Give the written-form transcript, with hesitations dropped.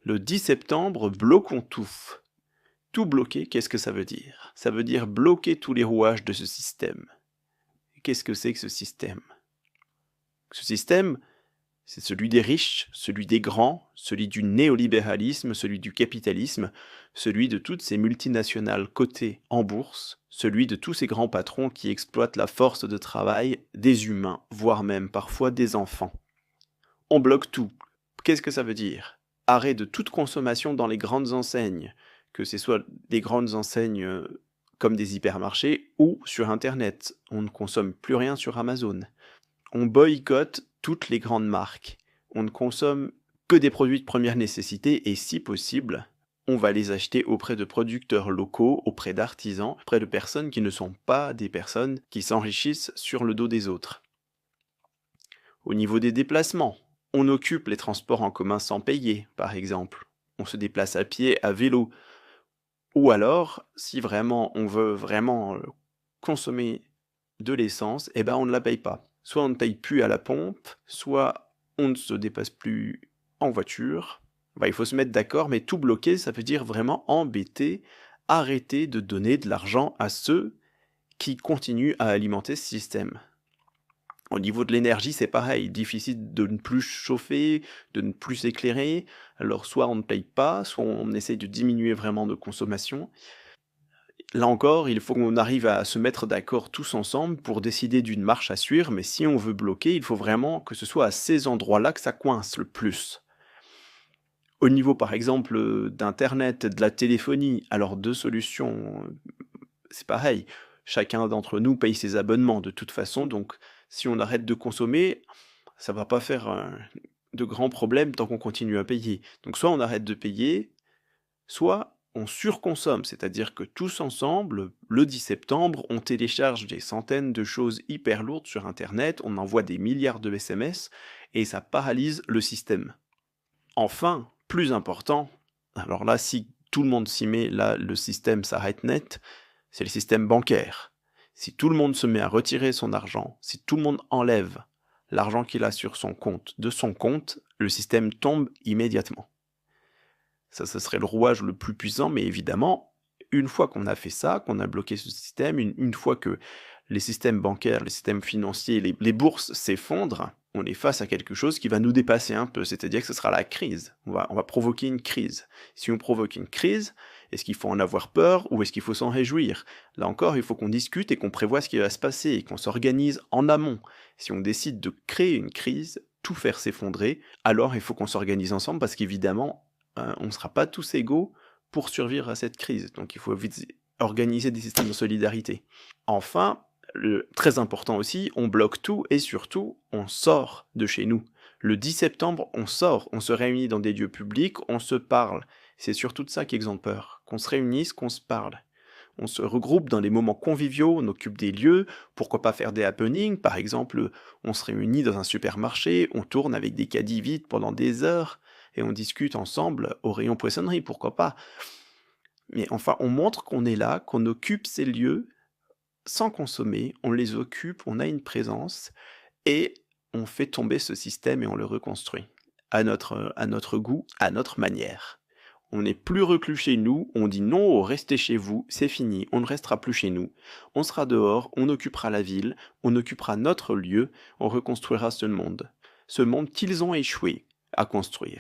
Le 10 septembre, bloquons tout. Tout bloquer, qu'est-ce que ça veut dire? Ça veut dire bloquer tous les rouages de ce système. Qu'est-ce que c'est que ce système? Ce système, c'est celui des riches, celui des grands, celui du néolibéralisme, celui du capitalisme, celui de toutes ces multinationales cotées en bourse, celui de tous ces grands patrons qui exploitent la force de travail des humains, voire même parfois des enfants. On bloque tout. Qu'est-ce que ça veut dire? Arrêt de toute consommation dans les grandes enseignes, que ce soit des grandes enseignes comme des hypermarchés ou sur Internet. On ne consomme plus rien sur Amazon. On boycotte toutes les grandes marques. On ne consomme que des produits de première nécessité et si possible, on va les acheter auprès de producteurs locaux, auprès d'artisans, auprès de personnes qui ne sont pas des personnes qui s'enrichissent sur le dos des autres. Au niveau des déplacements, on occupe les transports en commun sans payer, par exemple. On se déplace à pied, à vélo. Ou alors, si vraiment on veut vraiment consommer de l'essence, eh ben on ne la paye pas. Soit on ne paye plus à la pompe, soit on ne se dépasse plus en voiture. Bah, il faut se mettre d'accord, mais tout bloquer, ça veut dire vraiment embêter, arrêter de donner de l'argent à ceux qui continuent à alimenter ce système. Au niveau de l'énergie, c'est pareil, difficile de ne plus chauffer, de ne plus s'éclairer. Alors soit on ne paye pas, soit on essaye de diminuer vraiment nos consommations. Là encore, il faut qu'on arrive à se mettre d'accord tous ensemble pour décider d'une marche à suivre, mais si on veut bloquer, il faut vraiment que ce soit à ces endroits-là que ça coince le plus. Au niveau par exemple d'internet, de la téléphonie, alors 2 solutions, c'est pareil. Chacun d'entre nous paye ses abonnements de toute façon, donc si on arrête de consommer, ça va pas faire, de grands problèmes tant qu'on continue à payer. Donc soit on arrête de payer, soit on surconsomme, c'est-à-dire que tous ensemble, le 10 septembre, on télécharge des centaines de choses hyper lourdes sur internet, on envoie des milliards de SMS et ça paralyse le système. Enfin, plus important, alors là si tout le monde s'y met, là le système s'arrête net, c'est le système bancaire. Si tout le monde se met à retirer son argent, si tout le monde enlève l'argent qu'il a sur son compte de son compte, le système tombe immédiatement. Ça, ce serait le rouage le plus puissant, mais évidemment, une fois qu'on a fait ça, qu'on a bloqué ce système, une fois que les systèmes bancaires, les systèmes financiers, les bourses s'effondrent, on est face à quelque chose qui va nous dépasser un peu, c'est-à-dire que ce sera la crise. On va provoquer une crise. Si on provoque une crise, est-ce qu'il faut en avoir peur ou est-ce qu'il faut s'en réjouir? Là encore, il faut qu'on discute et qu'on prévoie ce qui va se passer et qu'on s'organise en amont. Si on décide de créer une crise, tout faire s'effondrer, alors il faut qu'on s'organise ensemble parce qu'évidemment, on ne sera pas tous égaux pour survivre à cette crise. Donc il faut vite organiser des systèmes de solidarité. Enfin, très important aussi, on bloque tout et surtout, on sort de chez nous. Le 10 septembre, on sort, on se réunit dans des lieux publics, on se parle. C'est surtout de ça qu'ils ont peur, qu'on se réunisse, qu'on se parle. On se regroupe dans des moments conviviaux, on occupe des lieux, pourquoi pas faire des happenings, par exemple, on se réunit dans un supermarché, on tourne avec des caddies vides pendant des heures, et on discute ensemble au rayon poissonnerie, pourquoi pas. Mais enfin, on montre qu'on est là, qu'on occupe ces lieux sans consommer, on les occupe, on a une présence, et on fait tomber ce système et on le reconstruit à notre goût, à notre manière. On n'est plus reclus chez nous, on dit non au restez chez vous, c'est fini, on ne restera plus chez nous. On sera dehors, on occupera la ville, on occupera notre lieu, on reconstruira ce monde. Ce monde qu'ils ont échoué à construire.